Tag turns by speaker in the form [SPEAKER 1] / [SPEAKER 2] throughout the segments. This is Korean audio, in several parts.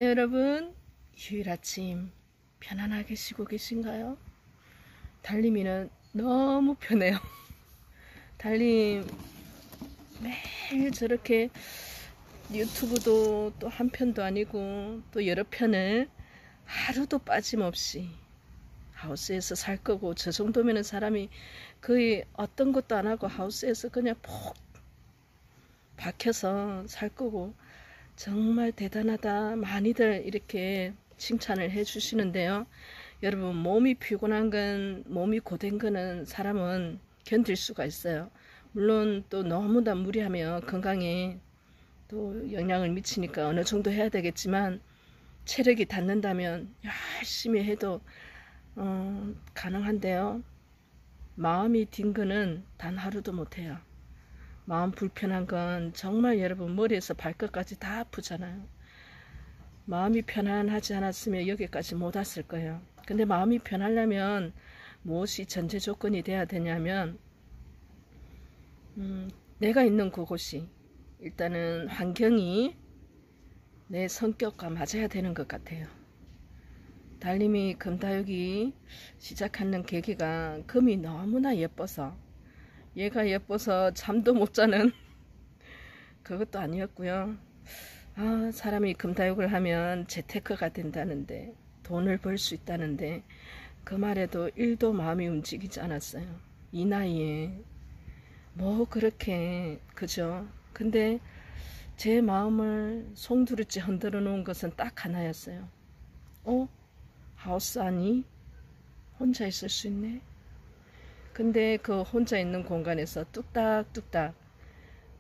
[SPEAKER 1] 여러분, 휴일 아침 편안하게 쉬고 계신가요? 달림이는 너무 편해요. 달림 매일 저렇게 유튜브도 또 한 편도 아니고 또 여러 편을 하루도 빠짐없이 하우스에서 살 거고, 저 정도면은 사람이 거의 어떤 것도 안 하고 하우스에서 그냥 푹 박혀서 살 거고, 정말 대단하다. 많이들 이렇게 칭찬을 해 주시는데요. 여러분, 몸이 피곤한 건, 몸이 고된 거는 사람은 견딜 수가 있어요. 물론 또 너무나 무리하면 건강에 또 영향을 미치니까 어느 정도 해야 되겠지만, 체력이 닿는다면 열심히 해도 가능한데요. 마음이 딘 거는 단 하루도 못해요. 마음 불편한 건 정말 여러분 머리에서 발끝까지 다 아프잖아요. 마음이 편안하지 않았으면 여기까지 못 왔을 거예요. 근데 마음이 편하려면 무엇이 전제 조건이 돼야 되냐면, 내가 있는 그곳이, 일단은 환경이 내 성격과 맞아야 되는 것 같아요. 달림이 금다육이 시작하는 계기가 금이 너무나 예뻐서, 얘가 예뻐서 잠도 못 자는 그것도 아니었고요. 사람이 금다육을 하면 재테크가 된다는데, 돈을 벌 수 있다는데, 그 말에도 1도 마음이 움직이지 않았어요. 이 나이에 뭐 그렇게, 그죠? 근데 제 마음을 송두리째 흔들어 놓은 것은 딱 하나였어요. 하우스 아니? 혼자 있을 수 있네? 근데 그 혼자 있는 공간에서 뚝딱뚝딱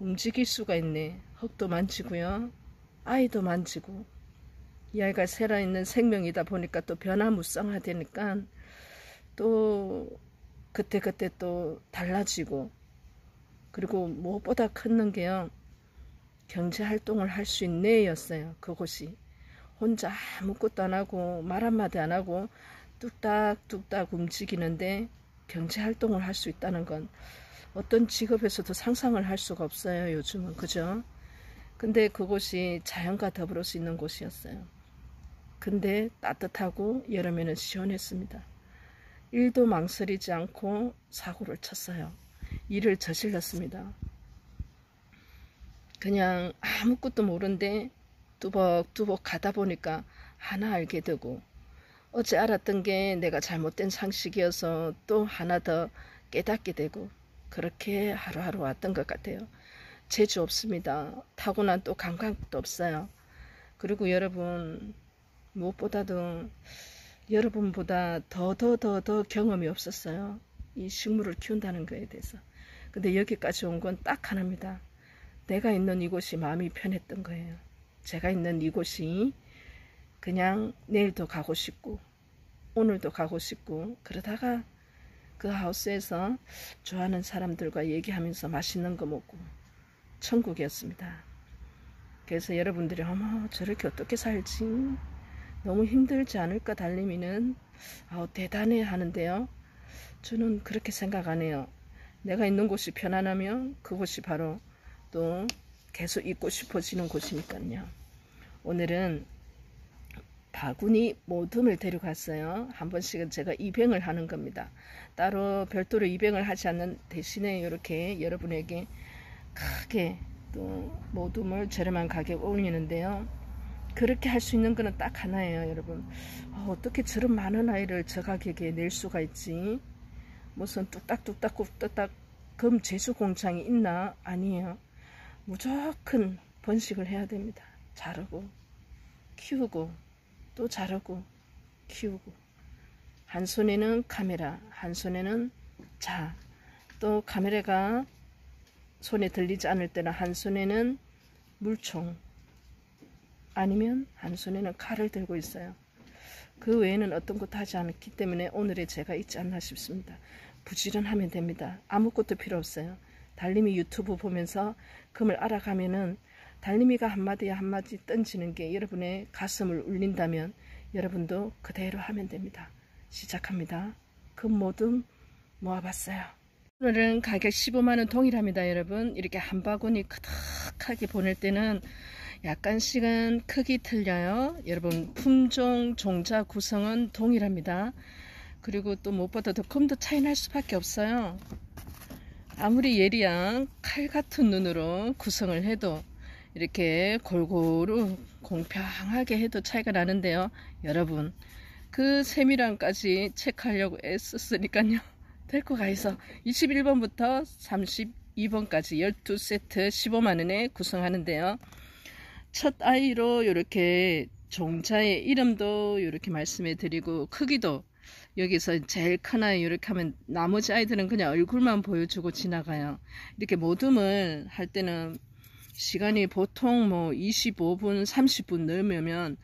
[SPEAKER 1] 움직일 수가 있네. 흙도 만지고요, 아이도 만지고. 이 아이가 살아있는 생명이다 보니까 또 변화무쌍하다니까 또 그때그때 또 달라지고, 그리고 무엇보다 큰 게요, 경제활동을 할 수 있네 였어요. 그곳이 혼자 아무것도 안 하고 말 한마디 안 하고 뚝딱뚝딱 움직이는데 경제활동을 할 수 있다는 건 어떤 직업에서도 상상을 할 수가 없어요, 요즘은. 그죠? 근데 그곳이 자연과 더불어 수 있는 곳이었어요. 근데 따뜻하고 여름에는 시원했습니다. 일도 망설이지 않고 사고를 쳤어요. 일을 저질렀습니다. 그냥 아무것도 모른데 뚜벅뚜벅 가다 보니까 하나 알게 되고, 어제 알았던 게 내가 잘못된 상식이어서 또 하나 더 깨닫게 되고, 그렇게 하루하루 왔던 것 같아요. 재주 없습니다. 타고난 또 감각도 없어요. 그리고 여러분, 무엇보다도 여러분보다 더 경험이 없었어요. 이 식물을 키운다는 거에 대해서. 근데 여기까지 온 건 딱 하나입니다. 내가 있는 이곳이 마음이 편했던 거예요. 제가 있는 이곳이 그냥 내일도 가고 싶고 오늘도 가고 싶고, 그러다가 그 하우스에서 좋아하는 사람들과 얘기하면서 맛있는 거 먹고 천국이었습니다. 그래서 여러분들이 어머 저렇게 어떻게 살지, 너무 힘들지 않을까 달림이는, 대단해 하는데요, 저는 그렇게 생각 안 해요. 내가 있는 곳이 편안하면 그곳이 바로 또 계속 있고 싶어지는 곳이니까요. 오늘은 바구니 모둠을 데려갔어요. 한 번씩은 제가 입행을 하는 겁니다. 따로 별도로 입행을 하지 않는 대신에 이렇게 여러분에게 크게 또 모둠을 저렴한 가격에 올리는데요. 그렇게 할 수 있는 거는 딱 하나예요, 여러분. 어떻게 저런 많은 아이를 저 가격에 낼 수가 있지? 무슨 뚝딱뚝딱 금 제수 공장이 있나? 아니에요. 무조건 번식을 해야 됩니다. 자르고 키우고 또 자르고 키우고, 한 손에는 카메라, 한 손에는 또 카메라가 손에 들리지 않을 때는 한 손에는 물총, 아니면 한 손에는 칼을 들고 있어요. 그 외에는 어떤 것도 하지 않기 때문에 오늘의 제가 있지 않나 싶습니다. 부지런하면 됩니다. 아무것도 필요 없어요. 달림이 유튜브 보면서 금을 알아가면은 달림이가 한마디에 한마디 던지는 게 여러분의 가슴을 울린다면 여러분도 그대로 하면 됩니다. 시작합니다. 금 모둠 모아봤어요. 오늘은 가격 15만원 동일합니다. 여러분 이렇게 한 바구니 크득하게 보낼 때는 약간씩은 크기 틀려요. 여러분 품종 종자 구성은 동일합니다. 그리고 또 무엇보다 더 금도 차이 날 수밖에 없어요. 아무리 예리한 칼 같은 눈으로 구성을 해도 이렇게 골고루 공평하게 해도 차이가 나는데요. 여러분 그 세밀함까지 체크하려고 애썼으니까요. 데리고 가서 21번부터 32번까지 12세트 15만원에 구성하는데요. 첫 아이로 이렇게 종자의 이름도 이렇게 말씀해 드리고 크기도 여기서 제일 큰 아이 이렇게 하면 나머지 아이들은 그냥 얼굴만 보여주고 지나가요. 이렇게 모둠을 할 때는 시간이 보통 뭐 25분 30분 넘으면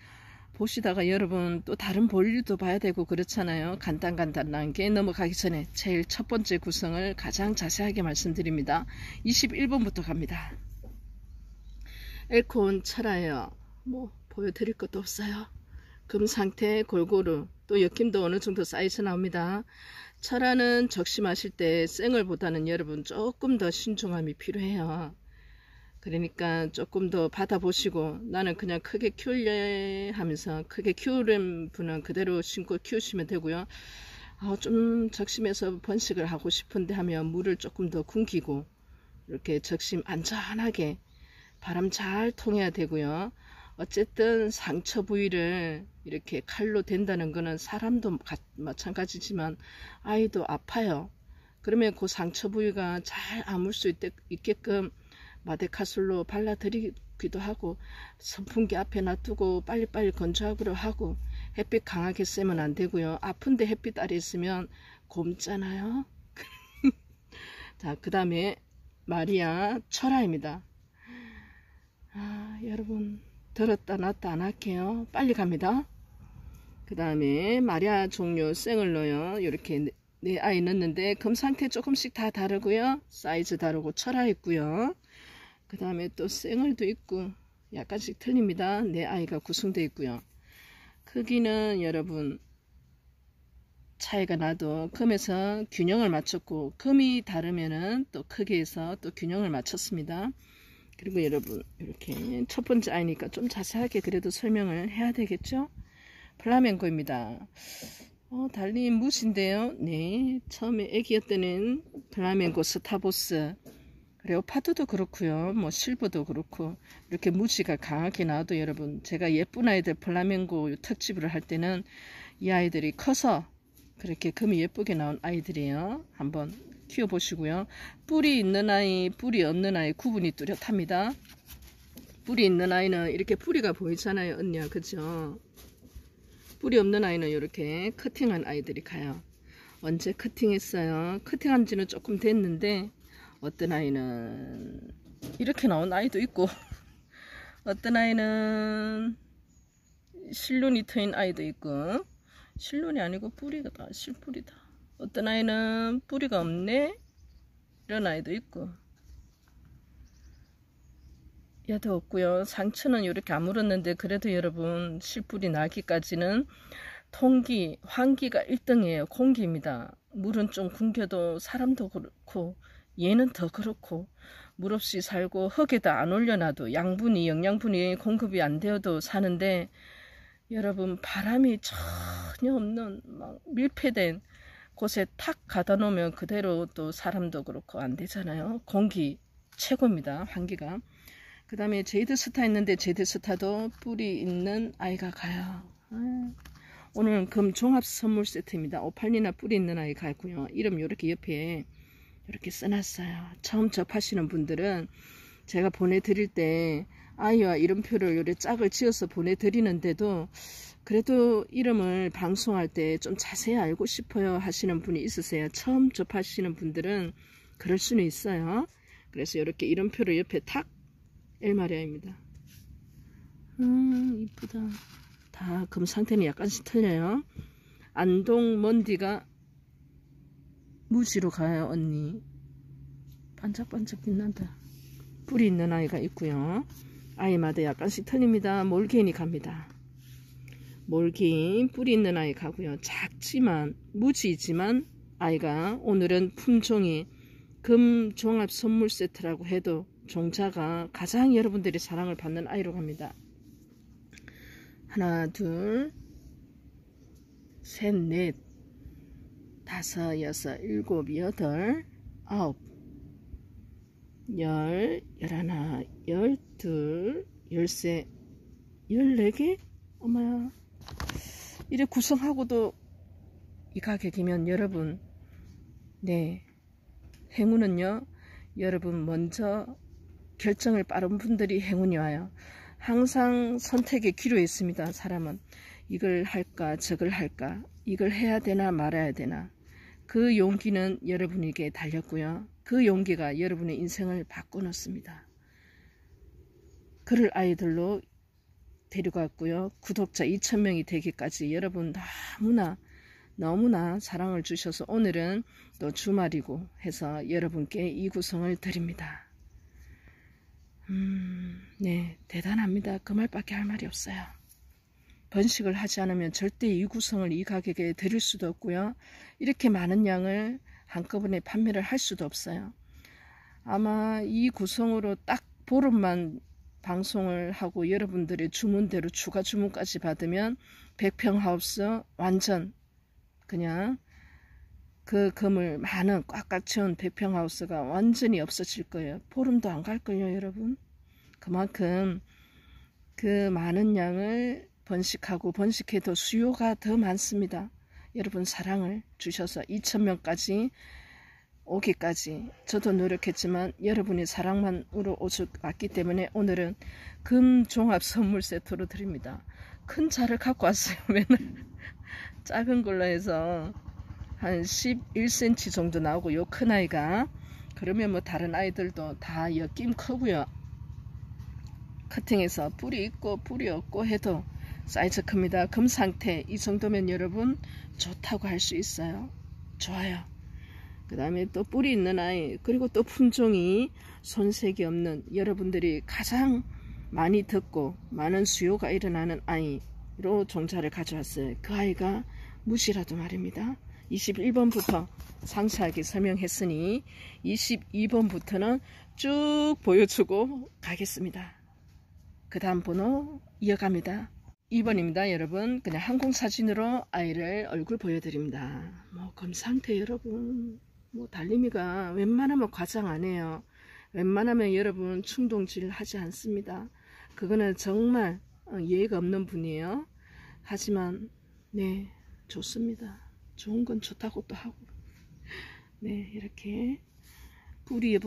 [SPEAKER 1] 보시다가 여러분 또 다른 볼일도 봐야 되고 그렇잖아요. 간단한 게 넘어가기 전에 제일 첫 번째 구성을 가장 자세하게 말씀드립니다. 21번부터 갑니다. 엘콘 철화예요. 뭐 보여드릴 것도 없어요. 금 상태 골고루 또 엮임도 어느 정도 사이즈 나옵니다. 철화는 적심하실 때 생얼보다는 여러분 조금 더 신중함이 필요해요. 그러니까 조금 더 받아보시고 나는 그냥 크게 키울래 하면서 크게 키우는 분은 그대로 심고 키우시면 되고요. 좀 적심해서 번식을 하고 싶은데 하면 물을 조금 더 굶기고 이렇게 적심 안전하게 바람 잘 통해야 되고요. 어쨌든 상처 부위를 이렇게 칼로 댄다는 거는 사람도 마찬가지지만 아이도 아파요. 그러면 그 상처 부위가 잘 아물 수 있게끔 마데카솔로 발라드리기도 하고 선풍기 앞에 놔두고 빨리빨리 건조하기로 하고 햇빛 강하게 쐬면 안 되고요. 아픈데 햇빛 아래 있으면 곰잖아요. 자, 그 다음에 마리아 철화입니다. 여러분 들었다 놨다 안 할게요. 빨리 갑니다. 그 다음에 마리아 종류 생을 넣어요. 이렇게 네 아이 넣는데 금 상태 조금씩 다 다르고요. 사이즈 다르고 철화 있고요. 그 다음에 또 생얼도 있고 약간씩 틀립니다. 네 아이가 구성되어 있고요. 크기는 여러분 차이가 나도 금에서 균형을 맞췄고 금이 다르면은 또 크기에서 또 균형을 맞췄습니다. 그리고 여러분 이렇게 첫 번째 아이니까 좀 자세하게 그래도 설명을 해야 되겠죠. 플라멩코입니다. 달리 무신데요. 네, 처음에 애기였을 때는 플라멩코 스타보스 레오파드도 그렇고요. 뭐 실버도 그렇고 이렇게 무지가 강하게 나와도 여러분 제가 예쁜 아이들 플라멩코 특집을 할 때는 이 아이들이 커서 그렇게 금이 예쁘게 나온 아이들이에요. 한번 키워보시고요. 뿔이 있는 아이, 뿔이 없는 아이 구분이 뚜렷합니다. 뿔이 있는 아이는 이렇게 뿌리가 보이잖아요. 언니야, 그죠? 뿔이 없는 아이는 이렇게 커팅한 아이들이 가요. 언제 커팅했어요? 커팅한 지는 조금 됐는데 어떤 아이는 이렇게 나온 아이도 있고 어떤 아이는 실눈이 트인 아이도 있고 실눈이 아니고 뿌리가 다 실뿌리다. 어떤 아이는 뿌리가 없네 이런 아이도 있고 얘도 없고요. 상처는 이렇게 안 물었는데 그래도 여러분 실뿌리 나기까지는 통기, 환기가 1등이에요. 공기입니다. 물은 좀 굶겨도 사람도 그렇고 얘는 더 그렇고 물 없이 살고 흙에다 안 올려놔도 양분이 영양분이 공급이 안 되어도 사는데 여러분 바람이 전혀 없는 막 밀폐된 곳에 탁 가다 놓으면 그대로 또 사람도 그렇고 안 되잖아요. 공기 최고입니다. 환기가. 그 다음에 제이드스타 있는데 제이드스타도 뿔이 있는 아이가 가요. 오늘 금 종합 선물 세트입니다. 오팔리나 뿔이 있는 아이 가고요. 이름 이렇게 옆에 이렇게 써놨어요. 처음 접하시는 분들은 제가 보내드릴 때 아이와 이름표를 이렇게 짝을 지어서 보내드리는데도 그래도 이름을 방송할 때 좀 자세히 알고 싶어요 하시는 분이 있으세요. 처음 접하시는 분들은 그럴 수는 있어요. 그래서 이렇게 이름표를 옆에 탁 엘마리아입니다. 이쁘다. 다 금 상태는 약간씩 틀려요. 안동 먼디가 무지로 가요. 언니 반짝반짝 빛난다. 뿔이 있는 아이가 있고요. 아이마다 약간씩 틀립니다. 몰개인이 갑니다. 몰개인 뿔이 있는 아이 가고요. 작지만 무지이지만 아이가 오늘은 품종이 금 종합 선물 세트라고 해도 종자가 가장 여러분들이 사랑을 받는 아이로 갑니다. 하나, 둘, 셋, 넷, 다섯, 여섯, 일곱, 여덟, 아홉, 열, 열하나, 열둘, 열세, 14개? 엄마야. 이래 구성하고도 이 가격이면 여러분, 네, 행운은요, 여러분 먼저 결정을 빠른 분들이 행운이 와요. 항상 선택의 기로에 있습니다. 사람은 이걸 할까 저걸 할까, 이걸 해야 되나 말아야 되나. 그 용기는 여러분에게 달렸고요. 그 용기가 여러분의 인생을 바꿔놓습니다. 그럴 아이들로 데려갔고요. 구독자 2000명이 되기까지 여러분 너무나 사랑을 주셔서 오늘은 또 주말이고 해서 여러분께 이 구성을 드립니다. 네, 대단합니다. 그 말밖에 할 말이 없어요. 번식을 하지 않으면 절대 이 구성을 이 가격에 드릴 수도 없고요. 이렇게 많은 양을 한꺼번에 판매를 할 수도 없어요. 아마 이 구성으로 딱 보름만 방송을 하고 여러분들의 주문대로 추가 주문까지 받으면 100평 하우스 완전 그냥 그 금을 많은 꽉꽉 채운 100평 하우스가 완전히 없어질 거예요. 보름도 안 갈걸요, 여러분. 그만큼 그 많은 양을 번식하고 번식해도 수요가 더 많습니다. 여러분 사랑을 주셔서 2000명까지 오기까지 저도 노력했지만 여러분의 사랑만으로 왔기 때문에 오늘은 금 종합 선물 세트로 드립니다. 큰 차를 갖고 왔어요. 맨날 작은 걸로 해서 한 11cm 정도 나오고 요 큰 아이가 그러면 뭐 다른 아이들도 다 엮임 크고요. 커팅해서 뿌리 있고 뿌리 없고 해도 사이즈 큽니다. 금 상태 이 정도면 여러분 좋다고 할 수 있어요. 좋아요. 그 다음에 또 뿌리 있는 아이, 그리고 또 품종이 손색이 없는 여러분들이 가장 많이 듣고 많은 수요가 일어나는 아이로 종자를 가져왔어요. 그 아이가 무지라도 말입니다. 21번부터 상세하게 설명했으니 22번부터는 쭉 보여주고 가겠습니다. 그 다음 번호 이어갑니다. 2번입니다. 여러분 그냥 항공사진으로 아이를 얼굴 보여드립니다. 뭐 검상태 여러분 뭐 달림이가 웬만하면 과장 안 해요. 웬만하면 여러분 충동질 하지 않습니다. 그거는 정말 예의가 없는 분이에요. 하지만 네 좋습니다. 좋은 건 좋다고 또 하고 네 이렇게 뿌리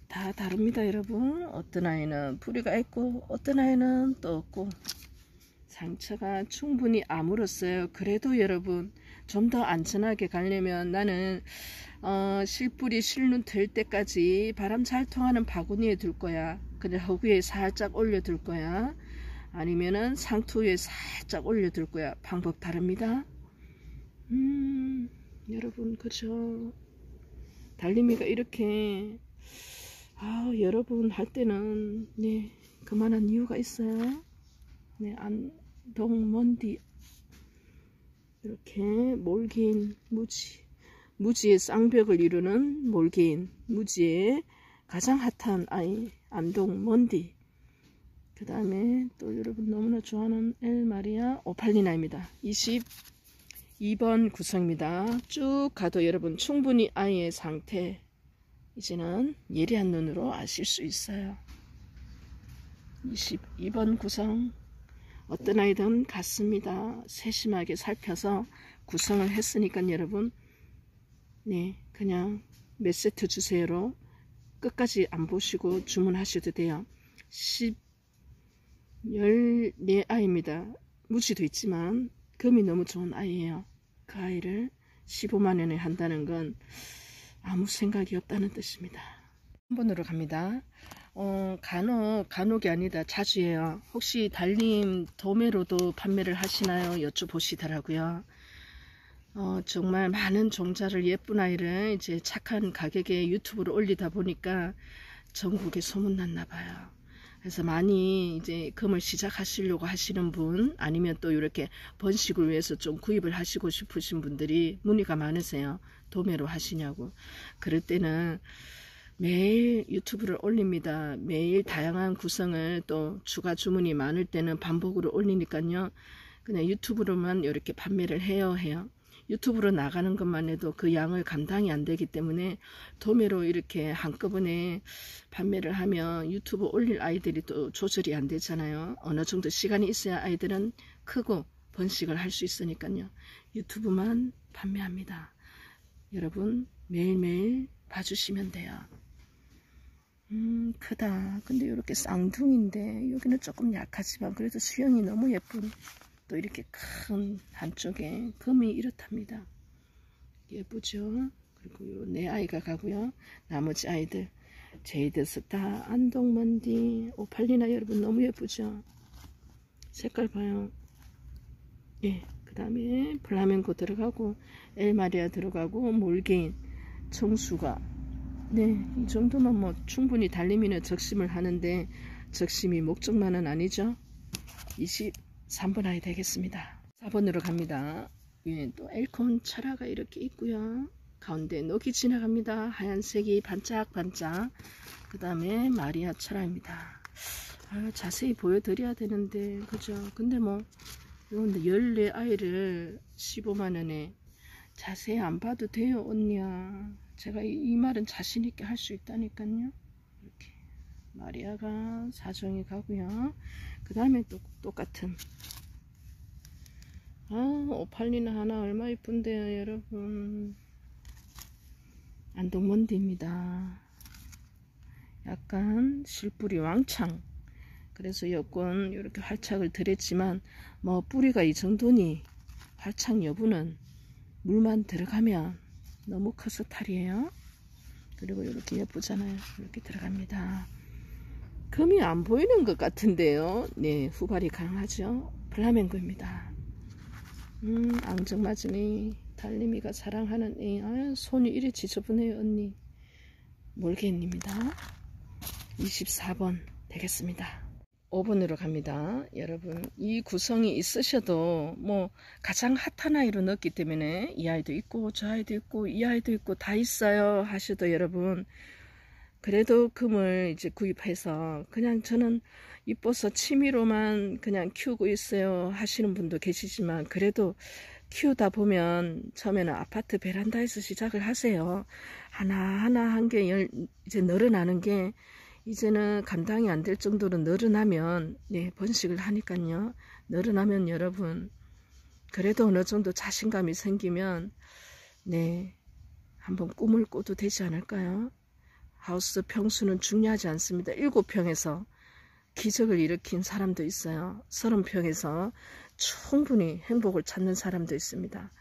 [SPEAKER 1] 다 다릅니다. 여러분 어떤 아이는 뿌리가 있고 어떤 아이는 또 없고 상처가 충분히 아물었어요. 그래도 여러분 좀 더 안전하게 가려면 나는 실뿌리 실눈 될 때까지 바람 잘 통하는 바구니에 둘 거야. 그냥 허구에 살짝 올려둘 거야. 아니면은 상투 위에 살짝 올려둘 거야. 방법 다릅니다. 여러분 그죠? 달림이가 이렇게 여러분 할 때는 네 그만한 이유가 있어요. 네 안동 먼디 이렇게 몰개인 무지의 쌍벽을 이루는 몰개인 무지의 가장 핫한 아이 안동 먼디. 그 다음에 또 여러분 너무나 좋아하는 엘마리아 오팔리나입니다. 22번 구성입니다. 쭉 가도 여러분 충분히 아이의 상태 이제는 예리한 눈으로 아실 수 있어요. 22번 구성 어떤 아이든 같습니다. 세심하게 살펴서 구성을 했으니까 여러분 네 그냥 몇 세트 주세요로 끝까지 안 보시고 주문하셔도 돼요. 14아이입니다. 무지도 있지만 금이 너무 좋은 아이예요. 그 아이를 15만원에 한다는 건 아무 생각이 없다는 뜻입니다. 한 번으로 갑니다. 간혹이 아니다 자주 해요. 혹시 달림 도매로도 판매를 하시나요? 여쭤보시더라고요. 정말 많은 종자를 예쁜 아이를 이제 착한 가격에 유튜브로 올리다 보니까 전국에 소문났나 봐요. 그래서 많이 이제 금을 시작하시려고 하시는 분 아니면 또 이렇게 번식을 위해서 좀 구입을 하시고 싶으신 분들이 문의가 많으세요. 도매로 하시냐고. 그럴 때는 매일 유튜브를 올립니다. 매일 다양한 구성을 또 추가 주문이 많을 때는 반복으로 올리니까요. 그냥 유튜브로만 이렇게 판매를 해요. 유튜브로 나가는 것만 해도 그 양을 감당이 안 되기 때문에 도매로 이렇게 한꺼번에 판매를 하면 유튜브 올릴 아이들이 또 조절이 안 되잖아요. 어느 정도 시간이 있어야 아이들은 크고 번식을 할 수 있으니까요. 유튜브만 판매합니다. 여러분 매일매일 봐주시면 돼요. 크다. 근데 이렇게 쌍둥이인데 여기는 조금 약하지만 그래도 수영이 너무 예쁜, 또 이렇게 큰 한쪽에 금이 이렇답니다. 예쁘죠? 그리고 내 아이가 가고요. 나머지 아이들 제이드스타, 안동먼디, 오팔리나 여러분 너무 예쁘죠? 색깔 봐요. 예, 그 다음에 플라멩코 들어가고 엘마리아 들어가고 몰개인, 청수가, 네, 이 정도면 뭐 충분히 달리미는 적심을 하는데 적심이 목적만은 아니죠. 23번 아이 되겠습니다. 4번으로 갑니다. 위에 또 엘콘 철화가 이렇게 있고요. 가운데 녹이 지나갑니다. 하얀색이 반짝반짝. 그 다음에 마리아 철화입니다. 자세히 보여드려야 되는데 그죠? 근데 뭐 이런데 14아이를 15만원에 자세히 안 봐도 돼요 언니야. 제가 이 말은 자신있게 할 수 있다니까요. 이렇게 마리아가 사정이 가고요. 그 다음에 또 똑같은 오팔리나 하나 얼마 이쁜데요 여러분. 안동먼디입니다. 약간 실뿌리 왕창. 그래서 여권 이렇게 활착을 드렸지만 뭐 뿌리가 이 정도니 활착 여부는 물만 들어가면 너무 커서 탈이에요. 그리고 이렇게 예쁘잖아요. 이렇게 들어갑니다. 금이 안 보이는 것 같은데요. 네, 후발이 강하죠. 플라멩코입니다. 앙증맞으니 달림이가 사랑하는 손이 이리 지저분해요 언니. 몰개입니다. 24번 되겠습니다. 5번으로 갑니다. 여러분 이 구성이 있으셔도 뭐 가장 핫한 아이로 넣었기 때문에 이 아이도 있고 저 아이도 있고 이 아이도 있고 다 있어요 하셔도 여러분 그래도 금을 이제 구입해서 그냥 저는 이뻐서 취미로만 그냥 키우고 있어요 하시는 분도 계시지만 그래도 키우다 보면 처음에는 아파트 베란다에서 시작을 하세요. 하나하나 한 게 이제 늘어나는 게 이제는 감당이 안 될 정도로 늘어나면 네, 번식을 하니까요. 늘어나면 여러분 그래도 어느 정도 자신감이 생기면 네, 한번 꿈을 꿔도 되지 않을까요? 하우스 평수는 중요하지 않습니다. 7평에서 기적을 일으킨 사람도 있어요. 30평에서 충분히 행복을 찾는 사람도 있습니다.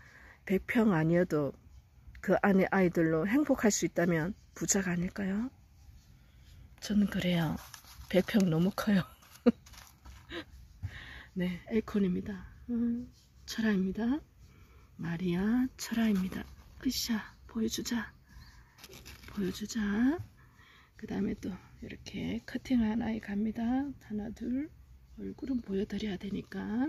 [SPEAKER 1] 100평 아니어도 그 안에 아이들로 행복할 수 있다면 부자가 아닐까요? 저는 그래요. 100평 너무 커요. 네, 엘콘입니다. 철화입니다. 마리아 철화입니다. 으쌰, 보여주자. 그 다음에 또 이렇게 커팅한 아이 갑니다. 하나, 둘. 얼굴은 보여드려야 되니까.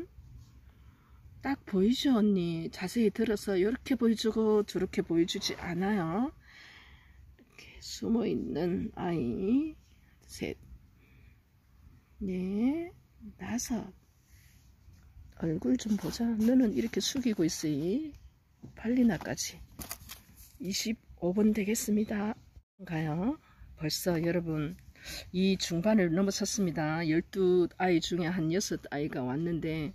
[SPEAKER 1] 딱 보이죠 언니? 자세히 들어서 이렇게 보여주고 저렇게 보여주지 않아요. 이렇게 숨어있는 아이 셋, 넷, 다섯. 얼굴 좀 보자. 너는 이렇게 숙이고 있으니 팔리나까지 25번 되겠습니다. 가요. 벌써 여러분 이 중반을 넘어섰습니다. 12아이 중에 한 6아이가 왔는데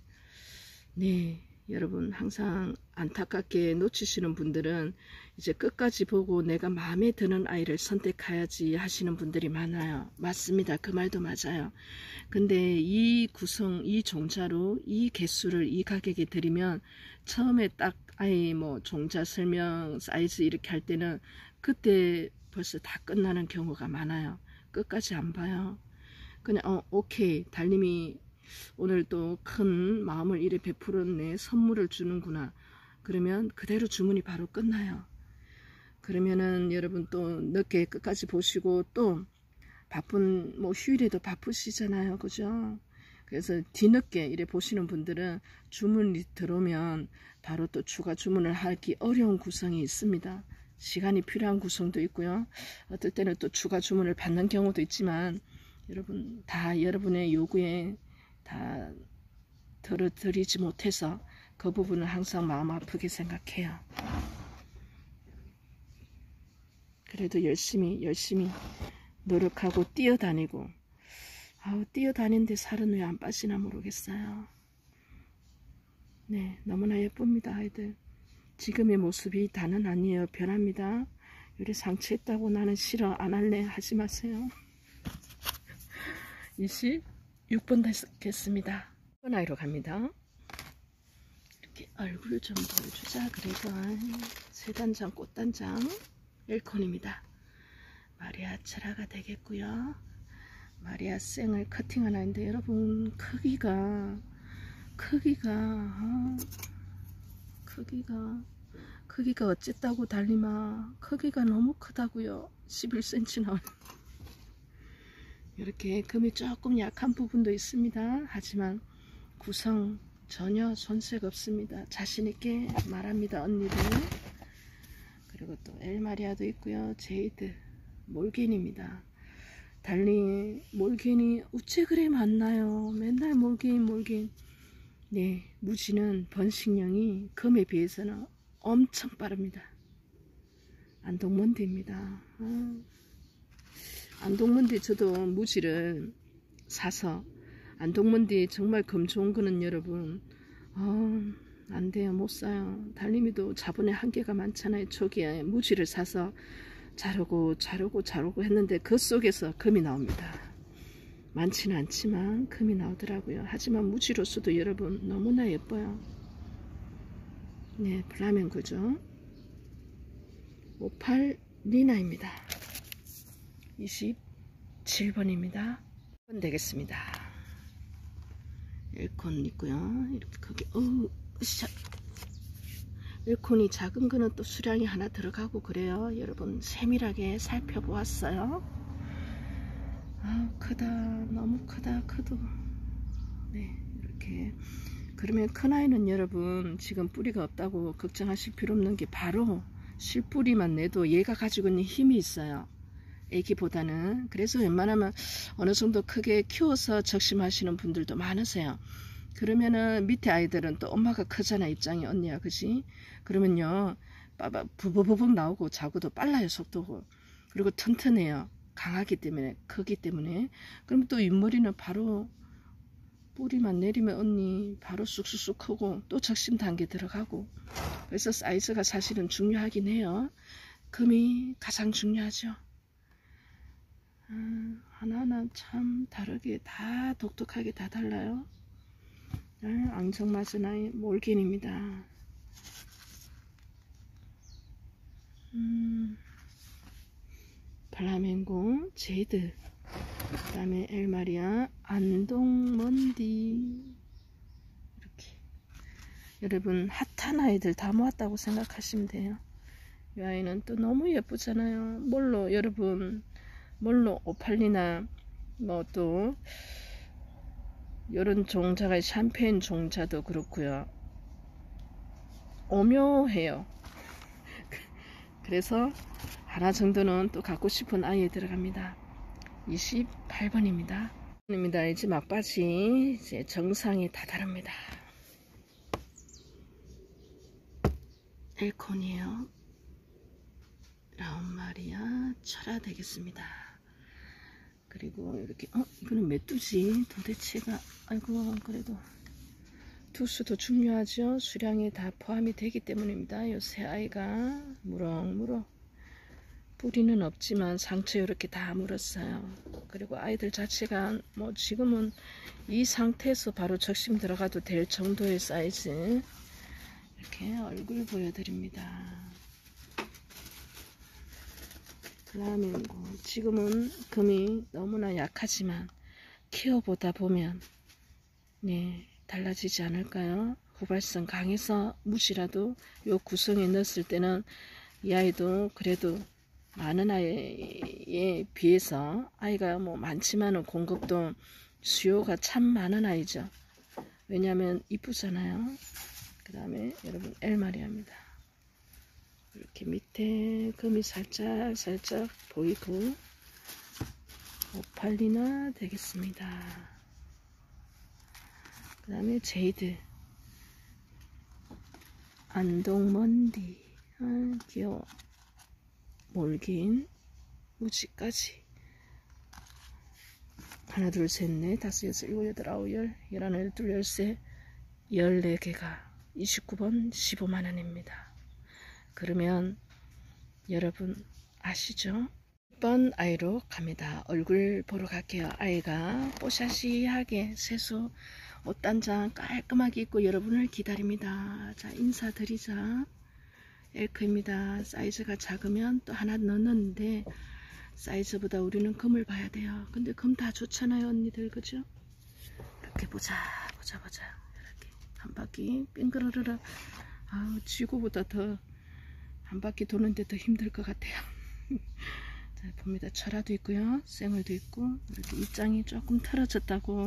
[SPEAKER 1] 네, 여러분 항상 안타깝게 놓치시는 분들은 이제 끝까지 보고 내가 마음에 드는 아이를 선택해야지 하시는 분들이 많아요. 맞습니다. 그 말도 맞아요. 근데 이 구성, 이 종자로 이 개수를 이 가격에 드리면 처음에 딱 아이 뭐 종자 설명 사이즈 이렇게 할 때는 그때 벌써 다 끝나는 경우가 많아요. 끝까지 안 봐요. 그냥 오케이 달님이 오늘 또 큰 마음을 이래 베풀었네, 선물을 주는구나, 그러면 그대로 주문이 바로 끝나요. 그러면은 여러분 또 늦게 끝까지 보시고 또 바쁜 뭐 휴일에도 바쁘시잖아요, 그죠? 그래서 뒤늦게 이래 보시는 분들은 주문이 들어오면 바로 또 추가 주문을 하기 어려운 구성이 있습니다. 시간이 필요한 구성도 있고요. 어떨 때는 또 추가 주문을 받는 경우도 있지만 여러분 다 여러분의 요구에 다 들어드리지 못해서 그 부분은 항상 마음 아프게 생각해요. 그래도 열심히 노력하고 뛰어다니고 뛰어다니는데 살은 왜 안 빠지나 모르겠어요. 네, 너무나 예쁩니다. 아이들 지금의 모습이 다는 아니에요. 변합니다. 요리 상처했다고 나는 싫어 안 할래 하지 마세요. 26번 됐겠습니다. 아이로 갑니다. 이렇게 얼굴 좀 보여주자. 그래서 새단장 꽃단장 엘콘입니다. 마리아 철화가 되겠고요. 마리아 생을 커팅하는데 여러분 크기가 어쨌다고 달리마. 크기가 너무 크다고요. 11cm 나오는. 이렇게 금이 조금 약한 부분도 있습니다. 하지만 구성 전혀 손색 없습니다. 자신있게 말합니다. 언니들. 그리고 또 엘마리아도 있고요. 제이드 몰겐입니다. 달리 몰겐이 어째 그래 많나요? 맨날 몰겐. 네, 무지는 번식량이 금에 비해서는 엄청 빠릅니다. 안동먼디입니다. 안동먼디 저도 무지를 사서 안동먼디 정말 금 좋은 거는 여러분 안 돼요. 못 사요. 달림이도 자본의 한계가 많잖아요. 초기에 무지를 사서 자르고 했는데 그 속에서 금이 나옵니다. 많지는 않지만 금이 나오더라고요. 하지만 무지로서도 여러분 너무나 예뻐요. 네, 플라멩코죠. 58 리나입니다. 27번입니다. 1번 되겠습니다. 엘콘 있고요. 이렇게 크게 엘콘이 작은 거는 또 수량이 하나 들어가고 그래요. 여러분 세밀하게 살펴보았어요. 크다. 너무 크다. 크도. 네, 이렇게. 그러면 큰 아이는 여러분 지금 뿌리가 없다고 걱정하실 필요 없는 게 바로 실뿌리만 내도 얘가 가지고 있는 힘이 있어요. 애기보다는. 그래서 웬만하면 어느 정도 크게 키워서 적심하시는 분들도 많으세요. 그러면은 밑에 아이들은 또 엄마가 크잖아. 입장이 언니야. 그지? 그러면요 부버버벅 나오고 자고도 빨라요. 속도고. 그리고 튼튼해요. 강하기 때문에 크기 때문에. 그럼 또 윗머리는 바로 뿌리만 내리면 언니 바로 쑥쑥쑥 크고 또 적심 단계 들어가고. 그래서 사이즈가 사실은 중요하긴 해요. 금이 가장 중요하죠. 하나하나 참 다르게 다 독특하게 다 달라요. 앙정맞은 아이 몰긴입니다. 플라멩고 제이드, 그 다음에 엘마리아, 안동먼디. 이렇게 여러분 핫한 아이들 다 모았다고 생각하시면 돼요. 이 아이는 또 너무 예쁘잖아요. 뭘로 여러분 뭘로 오팔리나 뭐 또 이런 종자가 샴페인 종자도 그렇고요. 오묘해요. 그래서 하나 정도는 또 갖고 싶은 아이에 들어갑니다. 28번입니다. 이제 막바지 이제 정상이 다 다릅니다. 엘콘이에요. 라운마리아 철화 되겠습니다. 그리고 이렇게 이거는 메뚜지 도대체가 아이고 그래도 두수도 중요하죠. 수량이 다 포함이 되기 때문입니다. 요 새 아이가 무럭무럭 뿌리는 없지만 상처 이렇게 다 물었어요. 그리고 아이들 자체가 뭐 지금은 이 상태에서 바로 적심 들어가도 될 정도의 사이즈. 이렇게 얼굴 보여드립니다. 플라밍고 지금은 금이 너무나 약하지만 키워보다 보면 네 달라지지 않을까요? 후발성 강해서 무지라도 요 구성에 넣었을 때는 이 아이도 그래도 많은 아이에 비해서 아이가 뭐 많지만은 공급도 수요가 참 많은 아이죠. 왜냐하면 이쁘잖아요. 그 다음에 여러분 엘마리아입니다. 이렇게 밑에 금이 살짝 보이고 오팔리나 되겠습니다. 그 다음에 제이드 안동먼디 귀여워. 몰긴 무지까지 하나 둘 셋 넷 다섯 여섯 일곱 여덟 아홉 열 열하나 열둘 열세 14개가 29번 15만원입니다. 그러면 여러분 아시죠? 6번 아이로 갑니다. 얼굴 보러 갈게요. 아이가 뽀샤시하게 세수 옷단장 깔끔하게 입고 여러분을 기다립니다. 자, 인사드리자. 엘크입니다. 사이즈가 작으면 또 하나 넣었는데 사이즈보다 우리는 금을 봐야 돼요. 근데 금 다 좋잖아요, 언니들. 그죠? 이렇게 보자. 이렇게 한 바퀴 빙그러르르. 아우, 지구보다 더 한 바퀴 도는데 더 힘들 것 같아요. 자, 봅니다. 철화도 있고요, 생얼도 있고. 이렇게 입장이 조금 틀어졌다고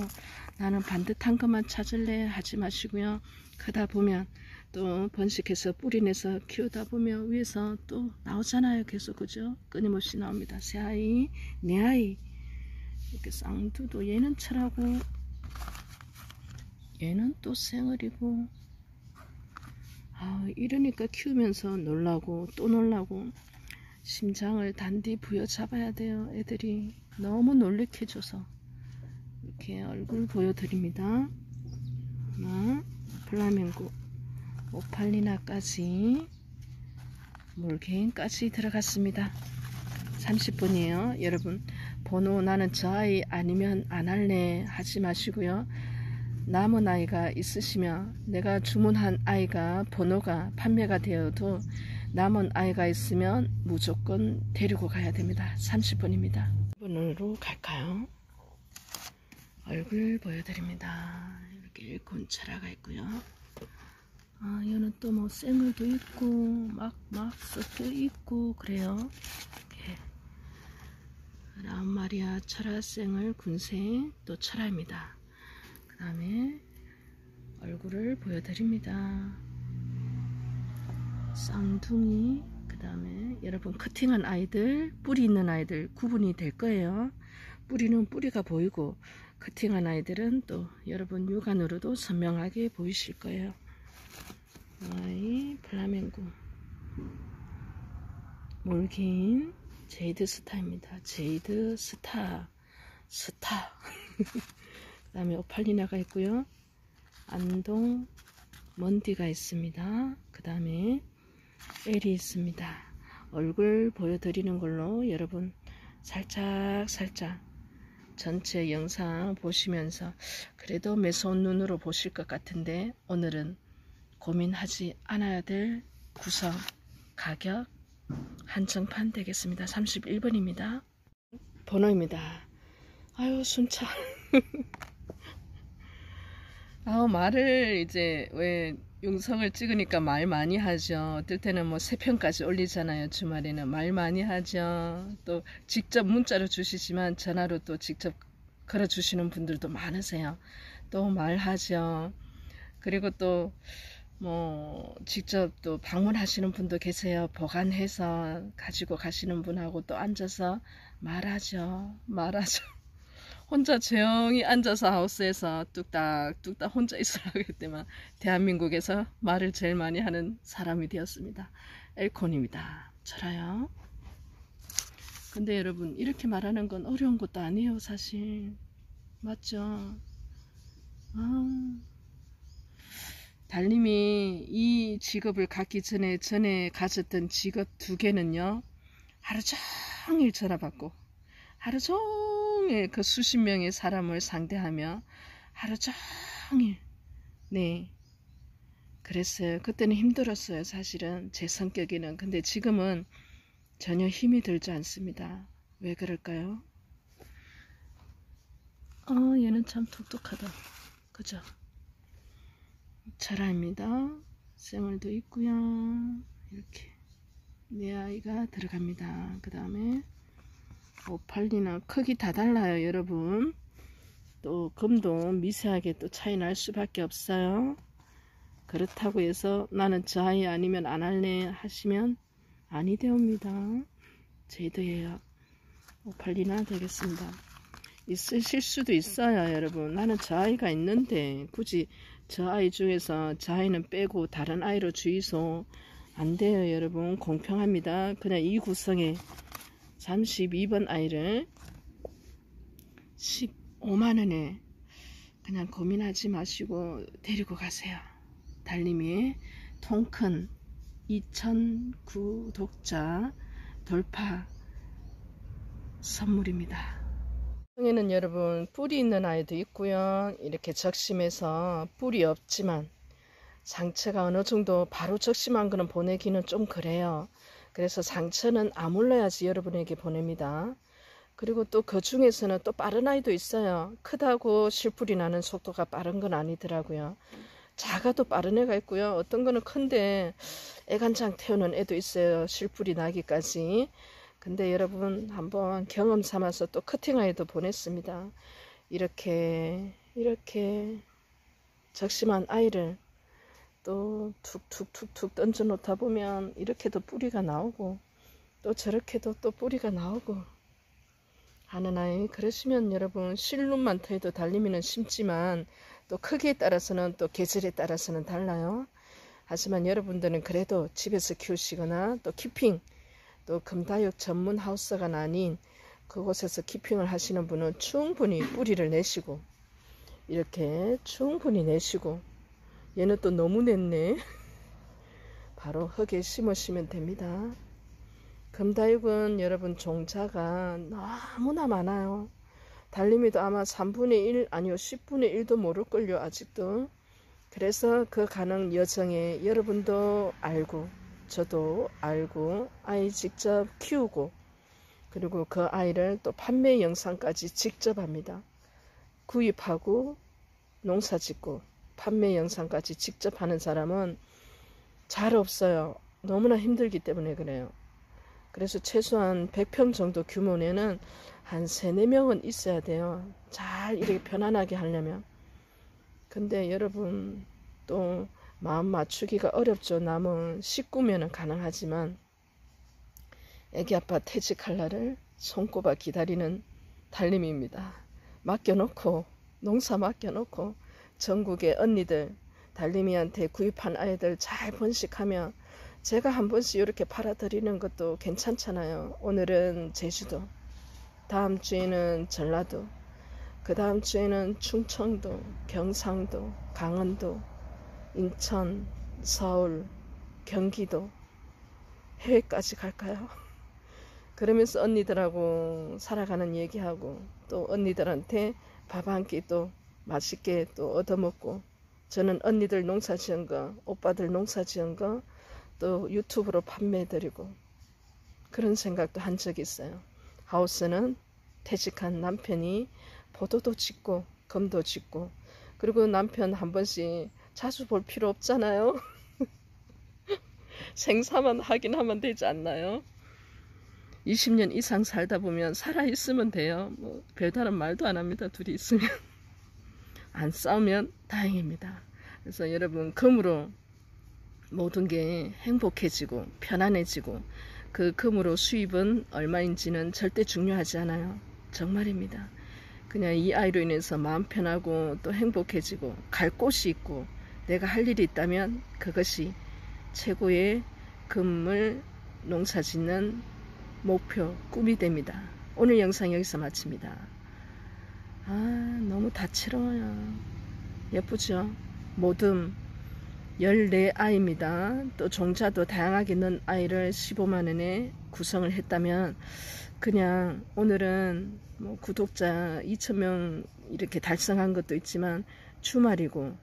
[SPEAKER 1] 나는 반듯한 것만 찾을래 하지 마시고요. 크다 보면 또 번식해서 뿌리내서 키우다 보면 위에서 또 나오잖아요. 계속. 그죠? 끊임없이 나옵니다. 새 아이, 내 아이. 이렇게 쌍두도 얘는 철하고 얘는 또 생얼이고. 아, 이러니까 키우면서 놀라고 또 놀라고 심장을 단디 부여잡아야 돼요. 애들이 너무 놀래켜줘서. 이렇게 얼굴 보여드립니다. 하나, 플라밍고 오팔리나까지 몰개인까지 들어갔습니다. 30분이에요. 여러분 번호 나는 저 아이 아니면 안 할래 하지 마시고요. 남은 아이가 있으시면 내가 주문한 아이가 번호가 판매가 되어도 남은 아이가 있으면 무조건 데리고 가야 됩니다. 30분입니다. 번호로 갈까요? 얼굴 보여드립니다. 이렇게 일꾼 철화가 있고요. 아, 얘는 또 뭐 생얼도 있고 막 섞여 있고 그래요. 이렇게 라운마리아 철화 생얼 군생 또 철화입니다. 그 다음에 얼굴을 보여드립니다. 쌍둥이. 그 다음에 여러분 커팅한 아이들, 뿌리 있는 아이들 구분이 될 거예요. 뿌리는 뿌리가 보이고 커팅한 아이들은 또 여러분 육안으로도 선명하게 보이실 거예요. 아이 플라멩고 몰긴 제이드 스타입니다. 제이드 스타 그 다음에 오팔리나가 있고요. 안동 먼디가 있습니다. 그 다음에 엘이 있습니다. 얼굴 보여드리는 걸로 여러분 살짝 전체 영상 보시면서 그래도 매서운 눈으로 보실 것 같은데 오늘은 고민하지 않아야 될 구성, 가격, 한정판 되겠습니다. 31번입니다. 번호입니다. 아유 순차. 아우 말을 이제 왜 영상을 찍으니까 말 많이 하죠. 어떨 때는 뭐 3편까지 올리잖아요. 주말에는 말 많이 하죠. 또 직접 문자로 주시지만 전화로 또 직접 걸어 주시는 분들도 많으세요. 또 말하죠. 그리고 또 뭐 직접 또 방문하시는 분도 계세요. 보관해서 가지고 가시는 분하고 또 앉아서 말하죠. 혼자 조용히 앉아서 하우스에서 뚝딱 혼자 있으라고 했더만 대한민국에서 말을 제일 많이 하는 사람이 되었습니다. 엘콘입니다. 철아요. 근데 여러분 이렇게 말하는 건 어려운 것도 아니에요. 사실 맞죠? 달님이 이 직업을 갖기 전에 가졌던 직업 2개는요. 하루 종일 전화 받고 하루 종일 그 수십 명의 사람을 상대하며 하루 종일 그랬어요. 그때는 힘들었어요. 사실은 제 성격에는. 근데 지금은 전혀 힘이 들지 않습니다. 왜 그럴까요? 얘는 참 똑똑하다. 그죠? 철아입니다. 생얼도 있고요. 이렇게 내 아이가 들어갑니다. 그 다음에 오팔리나 크기 다 달라요. 여러분 또 금도 미세하게 또 차이 날 수밖에 없어요. 그렇다고 해서 나는 저 아이 아니면 안 할래 하시면 아니되옵니다. 제이드예요. 오팔리나 되겠습니다. 있으실 수도 있어요, 여러분. 나는 저 아이가 있는데 굳이 저 아이 중에서 저 아이는 빼고 다른 아이로 주의소 안 돼요, 여러분. 공평합니다. 그냥 이 구성에 32번 아이를 15만원에 그냥 고민하지 마시고 데리고 가세요. 달님이 통큰 2000 구독자 돌파 선물입니다. 에는 여러분 뿔이 있는 아이도 있고요. 이렇게 적심해서 뿔이 없지만 상처가 어느 정도 바로 적심한 거는 보내기는 좀 그래요. 그래서 상처는 아물러야지 여러분에게 보냅니다. 그리고 또 그 중에서는 또 빠른 아이도 있어요. 크다고 실뿔이 나는 속도가 빠른 건 아니더라고요. 작아도 빠른 애가 있고요. 어떤 거는 큰데 애간장 태우는 애도 있어요. 실뿔이 나기까지. 근데 여러분 한번 경험 삼아서 또 커팅 아이도 보냈습니다. 이렇게 적심한 아이를 또 툭툭툭툭 던져 놓다 보면 이렇게도 뿌리가 나오고 또 저렇게도 또 뿌리가 나오고 하는 아이. 그러시면 여러분 실눈만 터해도 달림이는 심지만 또 크기에 따라서는 또 계절에 따라서는 달라요. 하지만 여러분들은 그래도 집에서 키우시거나 또 키핑 또 금다육 전문 하우스가 아닌 그곳에서 키핑을 하시는 분은 충분히 뿌리를 내시고 이렇게 충분히 내시고 얘는 또 너무 냈네. 바로 흙에 심으시면 됩니다. 금다육은 여러분 종자가 너무나 많아요. 달림이도 아마 3분의 1 아니요 10분의 1도 모를걸요 아직도. 그래서 그 가는 여정에 여러분도 알고 저도 알고 아이 직접 키우고 그리고 그 아이를 또 판매 영상까지 직접 합니다. 구입하고 농사 짓고 판매 영상까지 직접 하는 사람은 잘 없어요. 너무나 힘들기 때문에 그래요. 그래서 최소한 100평 정도 규모에는 한 3, 4명은 있어야 돼요. 잘 이렇게 편안하게 하려면. 근데 여러분 또 마음 맞추기가 어렵죠. 남은 식구면은 가능하지만 애기 아빠 퇴직할 날을 손꼽아 기다리는 달림입니다. 맡겨놓고 농사 맡겨놓고 전국의 언니들 달림이한테 구입한 아이들 잘 번식하면 제가 한 번씩 이렇게 팔아드리는 것도 괜찮잖아요. 오늘은 제주도, 다음 주에는 전라도, 그 다음 주에는 충청도, 경상도, 강원도, 인천, 서울, 경기도, 해외까지 갈까요? 그러면서 언니들하고 살아가는 얘기하고 또 언니들한테 밥 한 끼 또 맛있게 또 얻어먹고 저는 언니들 농사 지은 거, 오빠들 농사 지은 거 또 유튜브로 판매해드리고 그런 생각도 한 적이 있어요. 하우스는 퇴직한 남편이 포도도 짓고 금도 짓고 그리고 남편 한 번씩 자주 볼 필요 없잖아요. 생사만 하긴 하면 되지 않나요? 20년 이상 살다 보면 살아있으면 돼요. 뭐 별다른 말도 안 합니다. 둘이 있으면. 안 싸우면 다행입니다. 그래서 여러분 금으로 모든 게 행복해지고 편안해지고 그 금으로 수입은 얼마인지는 절대 중요하지 않아요. 정말입니다. 그냥 이 아이로 인해서 마음 편하고 또 행복해지고 갈 곳이 있고 내가 할 일이 있다면 그것이 최고의 금을 농사 짓는 목표, 꿈이 됩니다. 오늘 영상 여기서 마칩니다. 너무 다채로워요. 예쁘죠? 모듬 14아이입니다. 또 종자도 다양하게 넣은 아이를 15만원에 구성을 했다면 그냥 오늘은 뭐 구독자 2000명 이렇게 달성한 것도 있지만 주말이고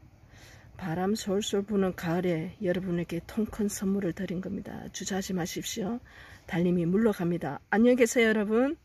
[SPEAKER 1] 바람 솔솔 부는 가을에 여러분에게 통큰 선물을 드린 겁니다. 주저하지 마십시오. 달님이 물러갑니다. 안녕히 계세요 여러분.